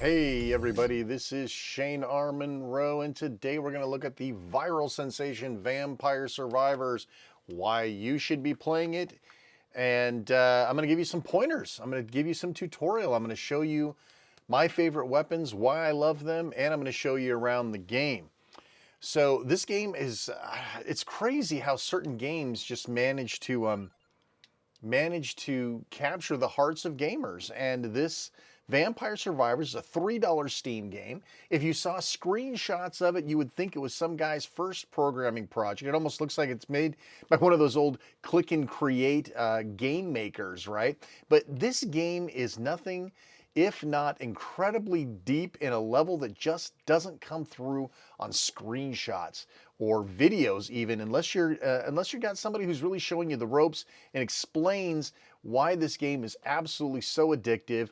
Hey everybody, this is Shane R. Monroe, and today we're going to look at the viral sensation Vampire Survivors, why you should be playing it, and I'm going to give you some pointers. I'm going to give you some tutorial. I'm going to show you my favorite weapons, why I love them, and I'm going to show you around the game. So this game is, it's crazy how certain games just manage to capture the hearts of gamers. And this Vampire Survivors is a $3 Steam game. If you saw screenshots of it, you would think it was some guy's first programming project. It almost looks like it's made by one of those old click and create game makers, right? But this game is nothing if not incredibly deep in a level that just doesn't come through on screenshots or videos, even unless you got somebody who's really showing you the ropes and explains why this game is absolutely so addictive.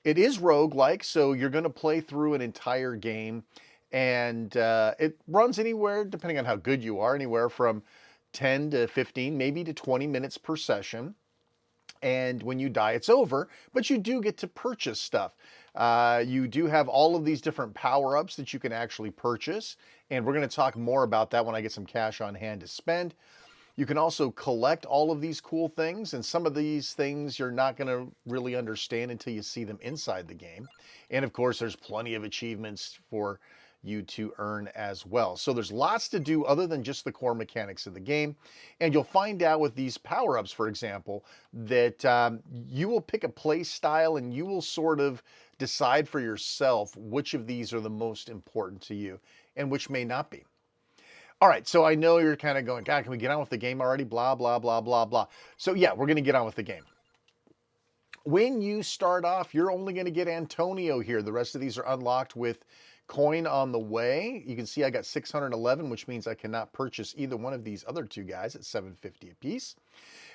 It is roguelike, so you're going to play through an entire game, and it runs anywhere, depending on how good you are, anywhere from 10 to 15, maybe to 20 minutes per session. And when you die, it's over, but you do get to purchase stuff. You do have all of these different power-ups that you can actually purchase, and we're going to talk more about that when I get some cash on hand to spend. You can also collect all of these cool things, and some of these things you're not going to really understand until you see them inside the game. And of course, there's plenty of achievements for you to earn as well. So there's lots to do other than just the core mechanics of the game. And you'll find out with these power-ups, for example, that you will pick a play style and you will sort of decide for yourself which of these are the most important to you and which may not be. All right, so I know you're kind of going, God, can we get on with the game already? Blah, blah, blah, blah, blah. So yeah, we're going to get on with the game. When you start off, you're only going to get Antonio here. The rest of these are unlocked with coin on the way. You can see I got 611, which means I cannot purchase either one of these other two guys at 750 apiece.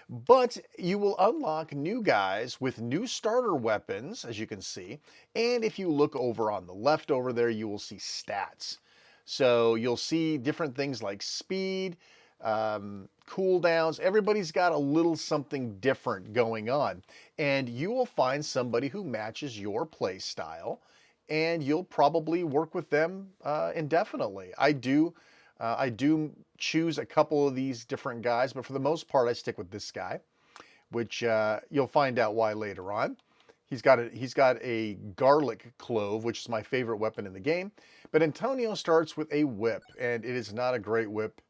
But you will unlock new guys with new starter weapons, as you can see. And if you look over on the left over there, you will see stats. So you'll see different things like speed, cooldowns. Everybody's got a little something different going on. And you will find somebody who matches your play style, and you'll probably work with them indefinitely. I do choose a couple of these different guys, but for the most part, I stick with this guy, which you'll find out why later on. He's got a garlic clove, which is my favorite weapon in the game. But Antonio starts with a whip, and it is not a great whip,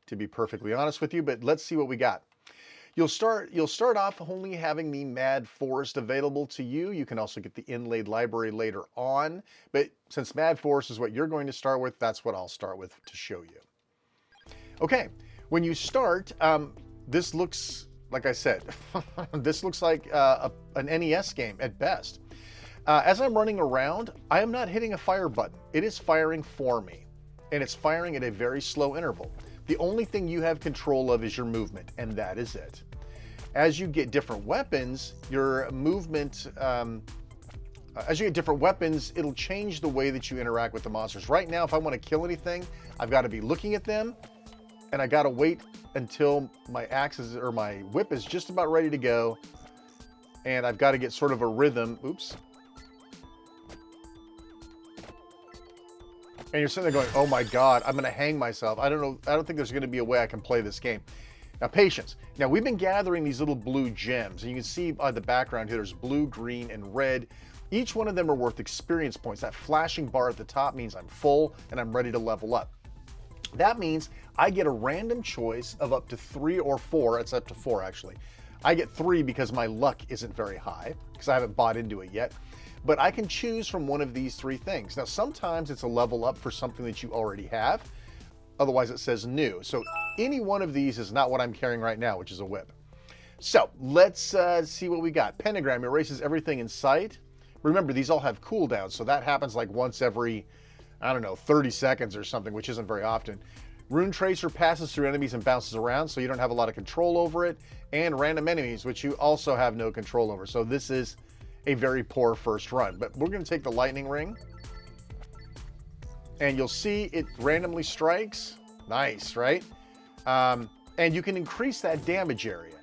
to be perfectly honest with you. But let's see what we got. You'll start off only having the Mad Forest available to you. You can also get the inlaid library later on. But since Mad Forest is what you're going to start with, that's what I'll start with to show you. Okay, when you start, this looks, like I said, this looks like an NES game at best. As I'm running around, I am not hitting a fire button. It is firing for me, and it's firing at a very slow interval. The only thing you have control of is your movement, and that is it. As you get different weapons, your movement, it'll change the way that you interact with the monsters. Right now, if I want to kill anything, I've got to be looking at them, and I got to wait until my my whip is just about ready to go, and I've got to get sort of a rhythm. Oops. And you're sitting there going, oh my God, I'm going to hang myself. I don't know. I don't think there's going to be a way I can play this game. Now, patience. Now, we've been gathering these little blue gems, and you can see by the background here, there's blue, green, and red. Each one of them are worth experience points. That flashing bar at the top means I'm full and I'm ready to level up. That means I get a random choice of up to 3 or 4. It's up to 4, actually. I get 3 because my luck isn't very high, because I haven't bought into it yet. But I can choose from one of these 3 things. Now, sometimes it's a level up for something that you already have. Otherwise, it says new. So any one of these is not what I'm carrying right now, which is a whip. So let's see what we got. Pentagram erases everything in sight. Remember, these all have cooldowns, so that happens like once every, I don't know, 30 seconds or something, which isn't very often. Rune Tracer passes through enemies and bounces around, so you don't have a lot of control over it. And random enemies, which you also have no control over. So this is a very poor first run. But we're going to take the lightning ring, and you'll see it randomly strikes. Nice, right? And you can increase that damage area.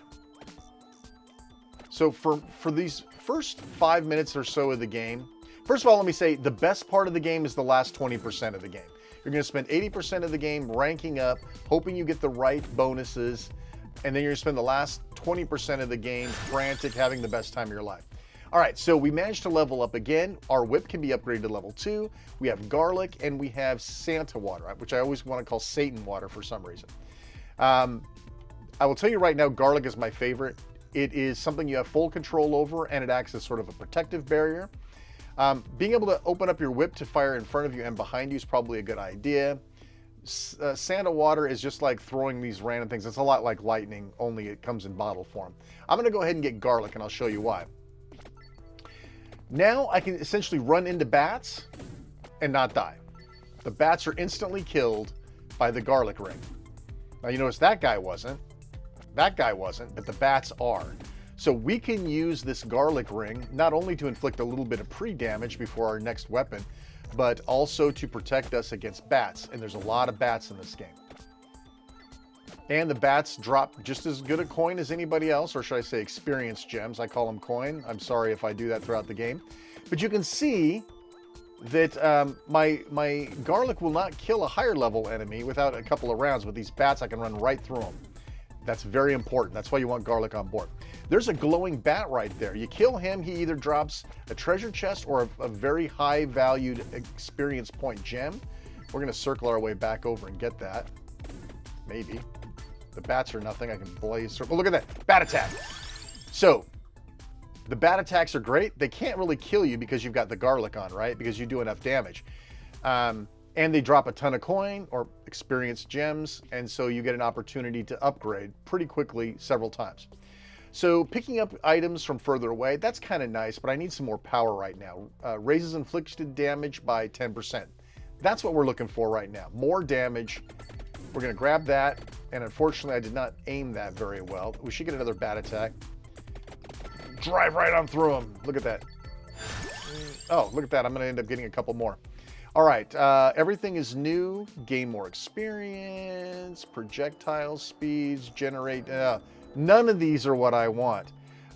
So for these first 5 minutes or so of the game, First of all, let me say the best part of the game is the last 20% of the game. You're going to spend 80% of the game ranking up, hoping you get the right bonuses, and then you're going to spend the last 20% of the game frantic, having the best time of your life. All right, so we managed to level up again. Our whip can be upgraded to level 2. We have garlic, and we have Santa water, which I always want to call Satan water for some reason. I will tell you right now, garlic is my favorite. It is something you have full control over, and it acts as sort of a protective barrier. Being able to open up your whip to fire in front of you and behind you is probably a good idea. Santa water is just like throwing these random things. It's a lot like lightning, only it comes in bottle form. I'm going to go ahead and get garlic, and I'll show you why. Now I can essentially run into bats and not die. The bats are instantly killed by the garlic ring. Now you notice that guy wasn't, but the bats are. So we can use this garlic ring not only to inflict a little bit of pre-damage before our next weapon, but also to protect us against bats. And there's a lot of bats in this game. And the bats drop just as good a coin as anybody else, or should I say experience gems. I call them coin. I'm sorry if I do that throughout the game. But you can see that my garlic will not kill a higher level enemy without a couple of rounds. With these bats, I can run right through them. That's very important. That's why you want garlic on board. There's a glowing bat right there. You kill him, he either drops a treasure chest or a very high valued experience point gem. We're going to circle our way back over and get that. Maybe. The bats are nothing. I can blaze circle. Look at that. Bat attack. So the bat attacks are great. They can't really kill you because you've got the garlic on, right? Because you do enough damage. And they drop a ton of coin or experience gems. And so you get an opportunity to upgrade pretty quickly several times. So picking up items from further away, that's kind of nice, but I need some more power right now. Raises inflicted damage by 10%. That's what we're looking for right now. More damage. We're going to grab that. And unfortunately, I did not aim that very well. We should get another bat attack. Drive right on through him. Look at that. Oh, look at that. I'm going to end up getting a couple more. All right. Everything is new. Gain more experience. Projectile speeds. Generate. None of these are what I want.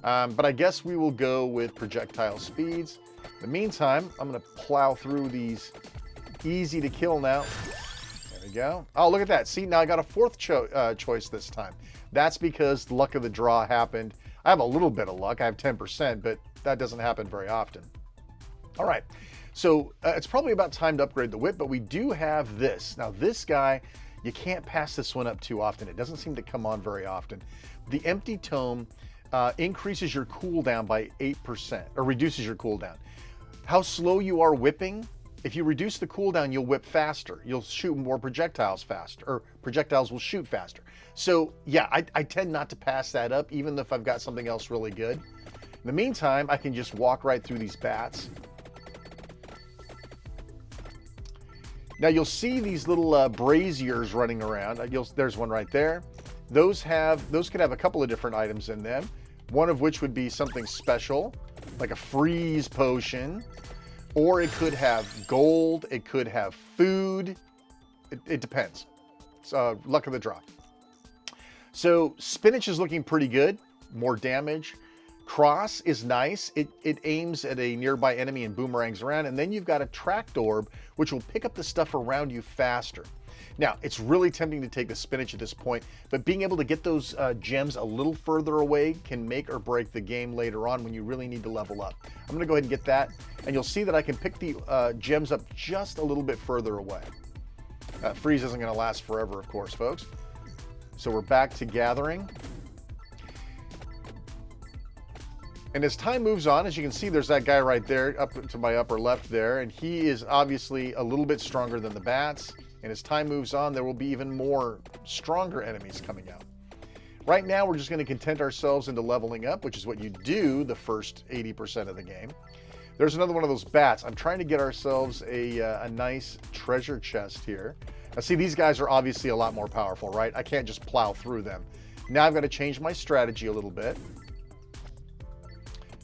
But I guess we will go with projectile speeds. In the meantime, I'm going to plow through these. Easy to kill now. There we go. Oh, look at that. See, now I got a fourth choice this time. That's because the luck of the draw happened. I have a little bit of luck. I have 10%, but that doesn't happen very often. All right. So it's probably about time to upgrade the whip, but we do have this. Now, this guy, you can't pass this one up too often. It doesn't seem to come on very often. The empty tome increases your cooldown by 8%, or reduces your cooldown. How slow you are whipping? If you reduce the cooldown, you'll whip faster. You'll shoot more projectiles faster, or projectiles will shoot faster. So yeah, I tend not to pass that up, even if I've got something else really good. In the meantime, I can just walk right through these bats. Now you'll see these little braziers running around. There's one right there. Those could have a couple of different items in them. One of which would be something special, like a freeze potion. Or it could have gold, it could have food. It depends. It's luck of the draw. So spinach is looking pretty good. More damage. Cross is nice. It aims at a nearby enemy and boomerangs around. And then you've got a tracked orb, which will pick up the stuff around you faster. Now, it's really tempting to take the spinach at this point, but being able to get those gems a little further away can make or break the game later on when you really need to level up. I'm going to go ahead and get that, and you'll see that I can pick the gems up just a little bit further away. Freeze isn't going to last forever, of course, folks. So we're back to gathering. And as time moves on, as you can see, there's that guy right there up to my upper left there, and he is obviously a little bit stronger than the bats. And as time moves on, there will be even more stronger enemies coming out. Right now, we're just going to content ourselves into leveling up, which is what you do the first 80% of the game. There's another one of those bats. I'm trying to get ourselves a nice treasure chest here. Now, see, these guys are obviously a lot more powerful, right? I can't just plow through them. Now I've got to change my strategy a little bit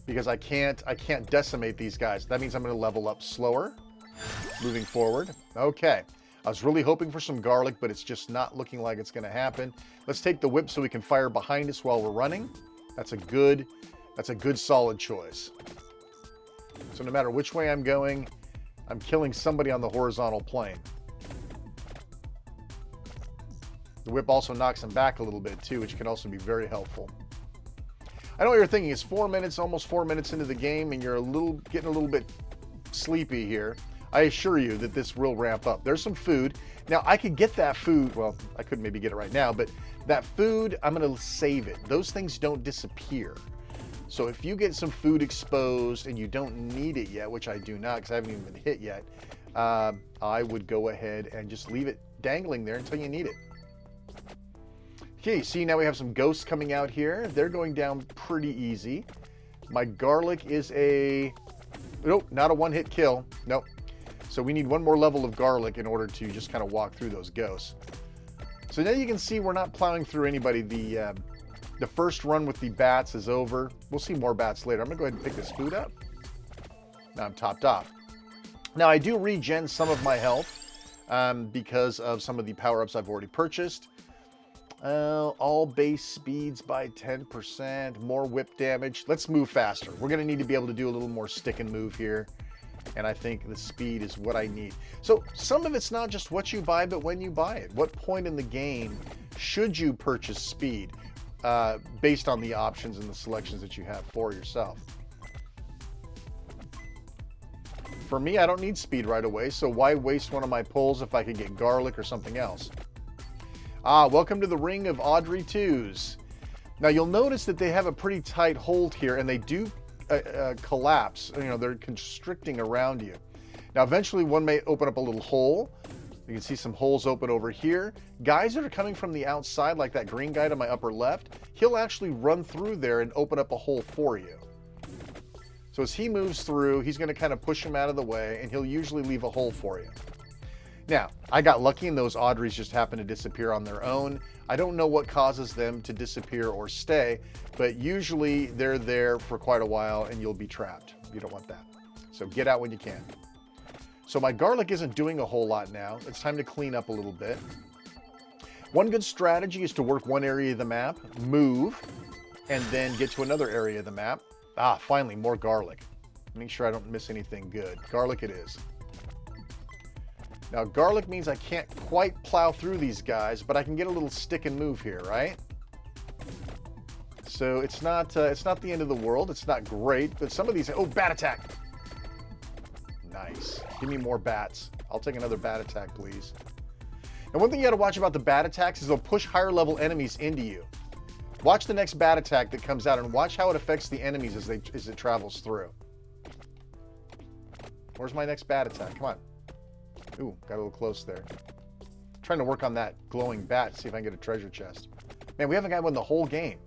because I can't decimate these guys. That means I'm going to level up slower moving forward. Okay. I was really hoping for some garlic, but it's just not looking like it's going to happen. Let's take the whip so we can fire behind us while we're running. That's a good solid choice. So no matter which way I'm going, I'm killing somebody on the horizontal plane. The whip also knocks them back a little bit too, which can also be very helpful. I know what you're thinking. It's 4 minutes, almost 4 minutes into the game, and you're getting a little bit sleepy here. I assure you that this will ramp up. There's some food. Now, I could get that food. Well, I could maybe get it right now, but that food, I'm going to save it. Those things don't disappear. So if you get some food exposed and you don't need it yet, which I do not because I haven't even been hit yet, I would go ahead and just leave it dangling there until you need it. Okay, see, now we have some ghosts coming out here. They're going down pretty easy. My garlic is a... Nope, not a one-hit kill. Nope. So we need one more level of garlic in order to just kind of walk through those ghosts. So now you can see we're not plowing through anybody. The first run with the bats is over. We'll see more bats later. I'm going to go ahead and pick this food up. Now I'm topped off. Now I do regen some of my health because of some of the power-ups I've already purchased. All base speeds by 10%, more whip damage. Let's move faster. We're going to need to be able to do a little more stick and move here. And I think the speed is what I need. So some of it's not just what you buy, but when you buy it. What point in the game should you purchase speed based on the options and the selections that you have for yourself? For me, I don't need speed right away, so why waste one of my pulls if I could get garlic or something else? Welcome to the Ring of Audrey 2s. Now you'll notice that they have a pretty tight hold here, and they do collapse. You know, they're constricting around you. Now eventually one may open up a little hole. You can see some holes open over here. Guys that are coming from the outside, like that green guy to my upper left, he'll actually run through there and open up a hole for you. So as he moves through, he's going to kind of push him out of the way, and he'll usually leave a hole for you. Now, I got lucky and those Audreys just happen to disappear on their own. I don't know what causes them to disappear or stay, but usually they're there for quite a while and you'll be trapped. You don't want that. So get out when you can. So my garlic isn't doing a whole lot now. It's time to clean up a little bit. One good strategy is to work one area of the map, move, and then get to another area of the map. Finally, more garlic. Make sure I don't miss anything good. Garlic it is. Now, garlic means I can't quite plow through these guys, but I can get a little stick and move here, right? So it's not the end of the world. It's not great, but some of these... Oh, bat attack! Nice. Give me more bats. I'll take another bat attack, please. And one thing you got to watch about the bat attacks is they'll push higher level enemies into you. Watch the next bat attack that comes out and watch how it affects the enemies as it travels through. Where's my next bat attack? Come on. Ooh, got a little close there. Trying to work on that glowing bat, see if I can get a treasure chest. Man, we haven't got one the whole game.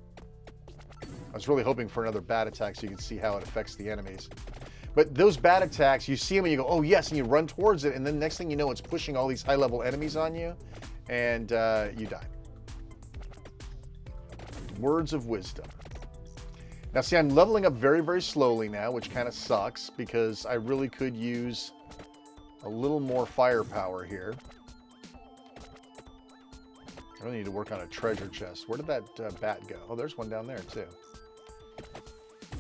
I was really hoping for another bat attack so you can see how it affects the enemies. But those bat attacks, you see them and you go, oh yes, and you run towards it, and then next thing you know, it's pushing all these high-level enemies on you, and you die. Words of wisdom. Now see, I'm leveling up very, very slowly now, which kind of sucks because I really could use a little more firepower here. I really need to work on a treasure chest. Where did that bat go? Oh, there's one down there too.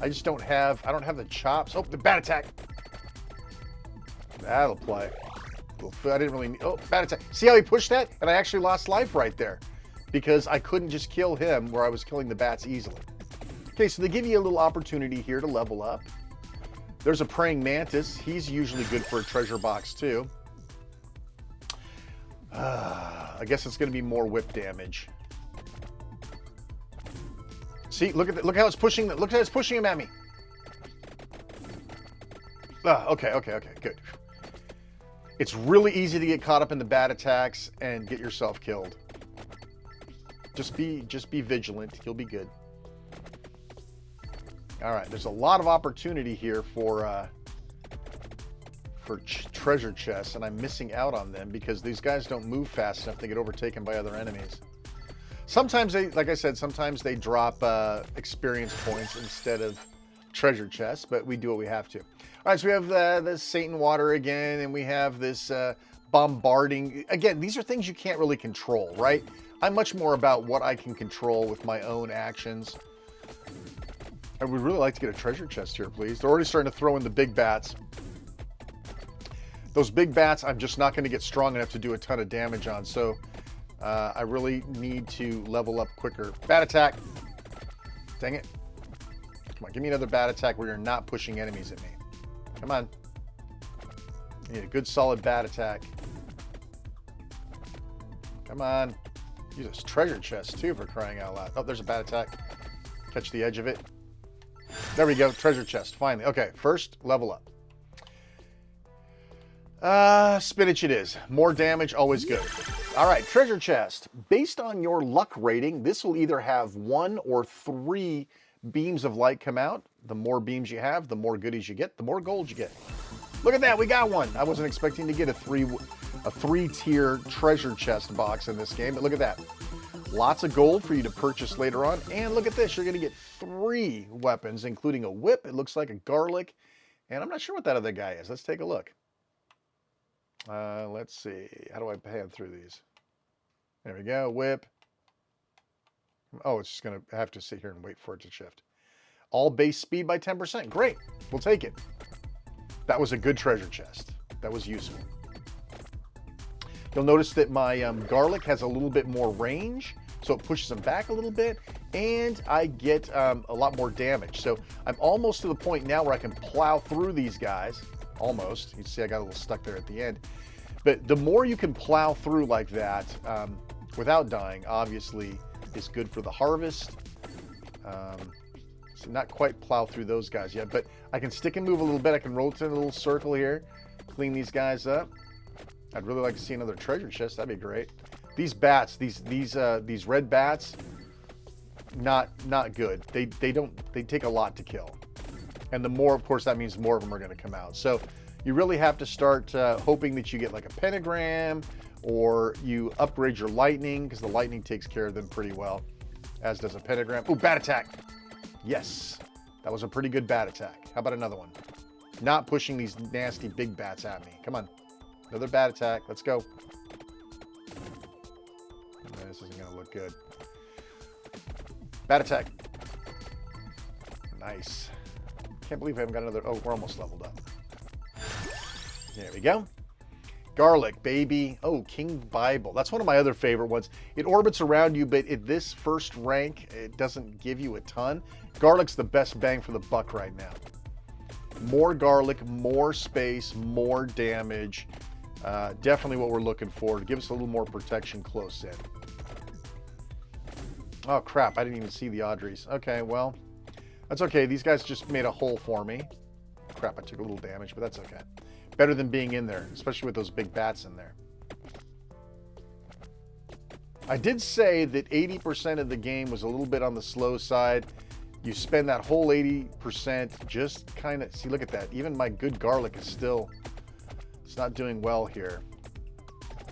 I just don't have, I don't have the chops. Oh, the bat attack. That'll play. I didn't really need, oh, bat attack. See how he pushed that? And I actually lost life right there because I couldn't just kill him where I was killing the bats easily. Okay, so they give you a little opportunity here to level up. There's a praying mantis. He's usually good for a treasure box too. I guess it's going to be more whip damage. See, look how it's pushing. Look how it's pushing him at me. Okay, good. It's really easy to get caught up in the bat attacks and get yourself killed. Just be vigilant. You'll be good. All right, there's a lot of opportunity here for treasure chests, and I'm missing out on them because these guys don't move fast enough to get overtaken by other enemies. Sometimes they, like I said, sometimes they drop experience points instead of treasure chests, but we do what we have to. All right, so we have the Satan water again, and we have this bombarding. Again, these are things you can't really control, right? I'm much more about what I can control with my own actions. I would really like to get a treasure chest here, please. They're already starting to throw in the big bats. Those big bats, I'm just not going to get strong enough to do a ton of damage on, so I really need to level up quicker. Bat attack. Dang it. Come on, give me another bat attack where you're not pushing enemies at me. Come on. I need a good solid bat attack. Come on. Use this treasure chest too, for crying out loud. Oh, there's a bat attack. Catch the edge of it. There we go. Treasure chest. Finally. Okay, first level up. Spinach it is. More damage, always good. All right, treasure chest. Based on your luck rating, this will either have 1 or 3 beams of light come out. The more beams you have, the more goodies you get, the more gold you get. Look at that, we got one. I wasn't expecting to get a three-tier treasure chest box in this game, but look at that. Lots of gold for you to purchase later on. And look at this, you're gonna get 3 weapons, including a whip. It looks like a garlic. And I'm not sure what that other guy is. Let's take a look. Let's see. How do I pan through these? There we go. Whip. Oh, it's just going to have to sit here and wait for it to shift. All base speed by 10%. Great. We'll take it. That was a good treasure chest. That was useful. You'll notice that my garlic has a little bit more range, so it pushes them back a little bit, and I get a lot more damage. So I'm almost to the point now where I can plow through these guys. Almost. You see I got a little stuck there at the end. But the more you can plow through like that without dying, obviously, is good for the harvest. So not quite plow through those guys yet, but I can stick and move a little bit. I can rotate a little circle here, clean these guys up. I'd really like to see another treasure chest. That'd be great. These bats, these red bats, not good. They take a lot to kill. And the more, of course, that means more of them are going to come out. So you really have to start hoping that you get like a pentagram, or you upgrade your lightning, because the lightning takes care of them pretty well, as does a pentagram. Ooh, bat attack. Yes, that was a pretty good bat attack. How about another one? Not pushing these nasty big bats at me. Come on. Another bat attack. Let's go. This isn't going to look good. Bat attack. Nice. Can't believe I haven't got another. Oh, we're almost leveled up. There we go. Garlic, baby. Oh, King Bible. That's one of my other favorite ones. It orbits around you, but at this first rank, it doesn't give you a ton. Garlic's the best bang for the buck right now. More garlic, more space, more damage. Definitely what we're looking for to give us a little more protection close in. Oh, crap. I didn't even see the Audreys. Okay, well. That's okay. These guys just made a hole for me. Crap, I took a little damage, but that's okay. Better than being in there, especially with those big bats in there. I did say that 80% of the game was a little bit on the slow side. You spend that whole 80% just kind of... See, look at that. Even my good garlic is still... It's not doing well here.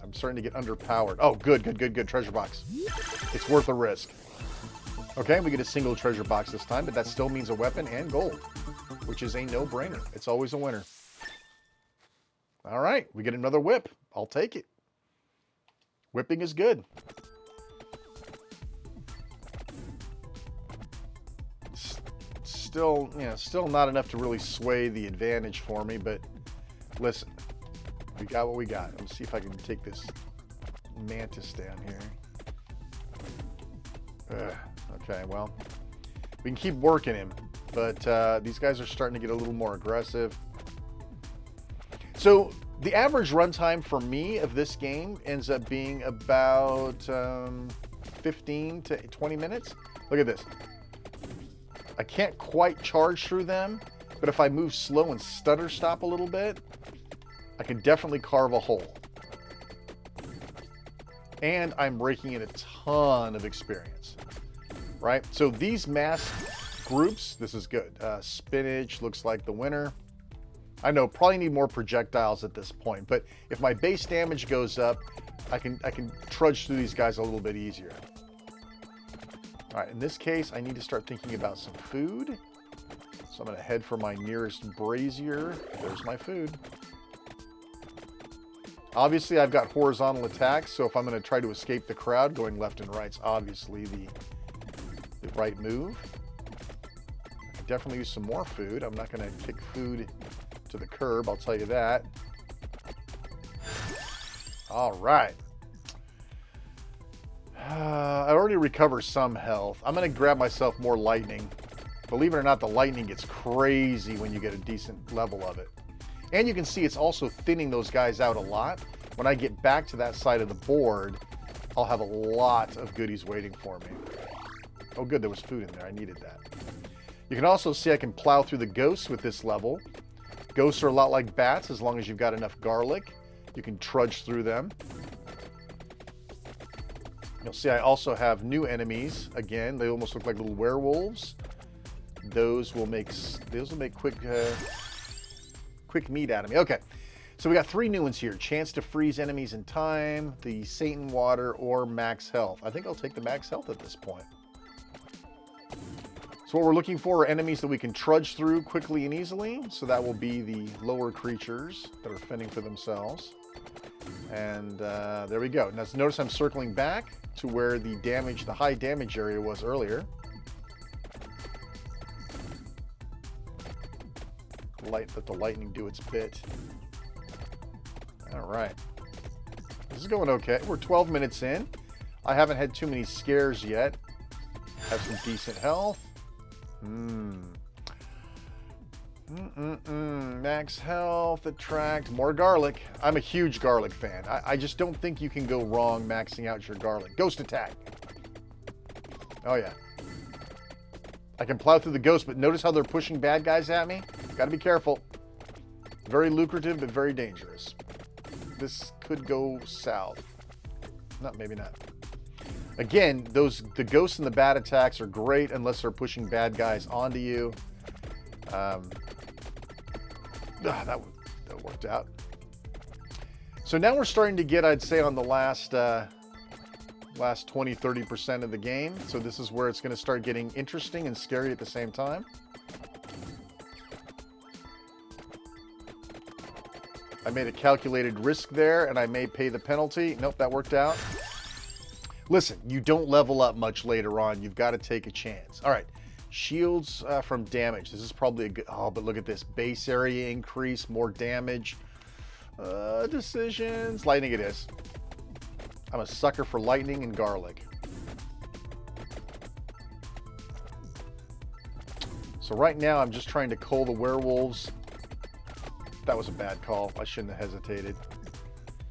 I'm starting to get underpowered. Oh, good. Treasure box. It's worth a risk. Okay, we get a single treasure box this time, but that still means a weapon and gold, which is a no-brainer. It's always a winner. All right, we get another whip. I'll take it. Whipping is good. Still not enough to really sway the advantage for me, but listen, we got what we got. Let's see if I can take this mantis down here. Okay, well, we can keep working him, but these guys are starting to get a little more aggressive. So the average runtime for me of this game ends up being about 15 to 20 minutes. Look at this. I can't quite charge through them, but if I move slow and stutter stop a little bit, I can definitely carve a hole. And I'm raking in a ton of experience, right? So these mass groups, this is good. Spinach looks like the winner. I know, probably need more projectiles at this point, but if my base damage goes up, I can trudge through these guys a little bit easier. All right, in this case, I need to start thinking about some food. So I'm gonna head for my nearest brazier. There's my food. Obviously, I've got horizontal attacks, so if I'm gonna try to escape the crowd, going left and right's obviously the right move. I definitely use some more food. I'm not going to kick food to the curb, I'll tell you that. All right. I already recovered some health. I'm going to grab myself more lightning. Believe it or not, the lightning gets crazy when you get a decent level of it. And you can see it's also thinning those guys out a lot. When I get back to that side of the board, I'll have a lot of goodies waiting for me. Oh good, there was food in there. I needed that. You can also see I can plow through the ghosts with this level. Ghosts are a lot like bats. As long as you've got enough garlic, you can trudge through them. You'll see I also have new enemies. Again, they almost look like little werewolves. Those will make quick meat out of me. Okay, so we got 3 new ones here. Chance to freeze enemies in time, the Satan water, or max health. I think I'll take the max health at this point. So what we're looking for are enemies that we can trudge through quickly and easily. So that will be the lower creatures that are fending for themselves. And there we go. Now notice I'm circling back to where the high damage area was earlier. Let the lightning do its bit. All right. This is going okay. We're 12 minutes in. I haven't had too many scares yet. Have some decent health. Max health, attract, more garlic. I'm a huge garlic fan. I just don't think you can go wrong maxing out your garlic. Ghost attack. Oh yeah. I can plow through the ghosts, but notice how they're pushing bad guys at me? Gotta be careful. Very lucrative, but very dangerous. This could go south. No, maybe not. Again, the ghosts and the bat attacks are great unless they're pushing bad guys onto you. That worked out. So now we're starting to get, I'd say, on the last 20-30% of the game. So this is where it's going to start getting interesting and scary at the same time. I made a calculated risk there, and I may pay the penalty. Nope, that worked out. Listen, you don't level up much later on. You've got to take a chance. All right, shields from damage. This is probably a good... Oh, but look at this. Base area increase, more damage. Decisions. Lightning it is. I'm a sucker for lightning and garlic. So right now, I'm just trying to cull the werewolves. That was a bad call. I shouldn't have hesitated.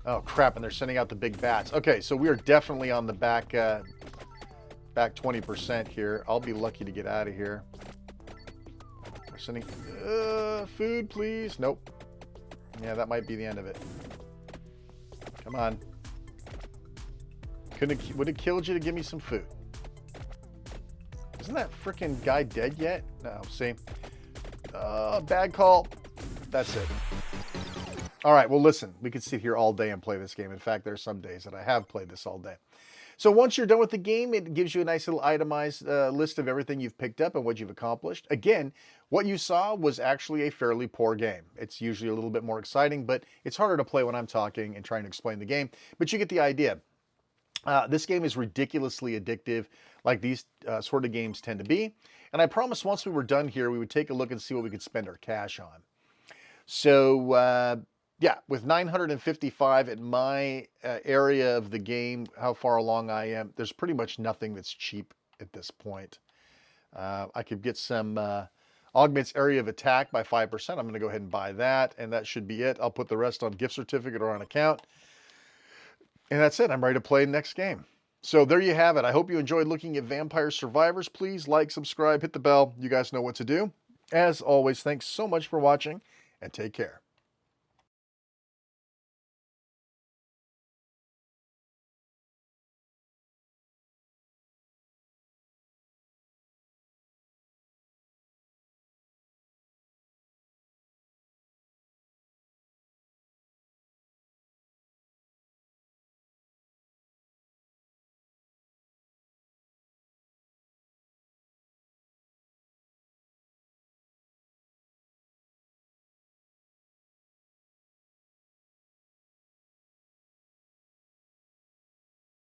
Oh, crap, and they're sending out the big bats. Okay, so we are definitely on the back 20% here. I'll be lucky to get out of here. They're sending... food, please. Nope. Yeah, that might be the end of it. Come on. Would it killed you to give me some food? Isn't that freaking guy dead yet? No, see? Bad call. That's it. All right, well, listen, we could sit here all day and play this game. In fact, there's some days that I have played this all day. So once you're done with the game, it gives you a nice little itemized list of everything you've picked up and what you've accomplished. Again, what you saw was actually a fairly poor game. It's usually a little bit more exciting, but it's harder to play when I'm talking and trying to explain the game. But you get the idea. This game is ridiculously addictive, like these sort of games tend to be. And I promised once we were done here, we would take a look and see what we could spend our cash on. So, yeah, with 955 at my area of the game, how far along I am, there's pretty much nothing that's cheap at this point. I could get some augments area of attack by 5%. I'm going to go ahead and buy that, and that should be it. I'll put the rest on gift certificate or on account. And that's it. I'm ready to play next game. So there you have it. I hope you enjoyed looking at Vampire Survivors. Please like, subscribe, hit the bell. You guys know what to do. As always, thanks so much for watching, and take care.